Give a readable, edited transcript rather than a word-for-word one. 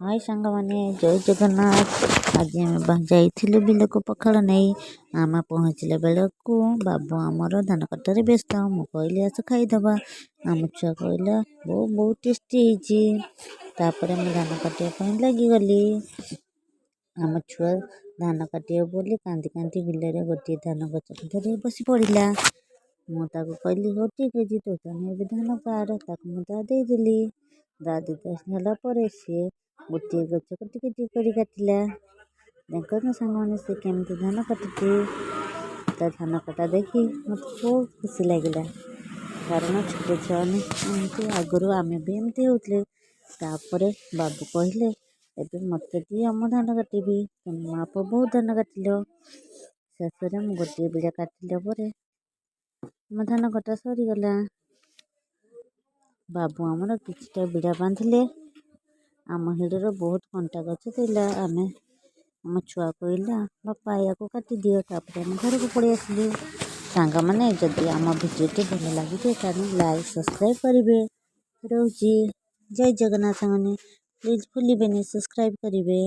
हाय सांग माने जय जगन्नाथ। आज आम जाइलु बिलक पखाड़ नहीं आम पहुँचला बेल को बाबू आमर धान कटारे व्यस्त। मु कहली आस खाईदबा। आम छुआ कहला बो बहुत टेस्टी होपर मुझे धान काटापी लगिगली। आम छुआ धान काटे बोली कांदी कांदी बिलरे गोटे धान गछ धरे बसी पड़ा। मुझे कहली हो ठीक है तो धान काट ताकू मुझे देदेली। दादी सारा पर सी गोटे गछ को टिके काटिला। देख ना सांग मैंने से केमती धान काटुची। धान कटा देखी मत बहुत खुशी लगिला। कारण छोटे छुआ एमती आगुरी आम भी एमती होते। बाबू कहले एबे मत दी आम धान काटबी तुम आप बहुत धान काटिल। शेष में गोटे बिड़ा काटिला आम धान कटा सरीगला। बाबू आमर किछटा बिड़ा बांधिले। आम हिड़र बहुत कंटा गछ थिला। आम छुआ कहला बापा या काटी दियो। आम घर को पड़े आसलु। सांग मैंने जदि आम भिडियो भल लगे लाइक सब्सक्राइब करेंगे। रोजी जय जगन्नाथ। प्लीज भूलिए सब्सक्राइब करेंगे।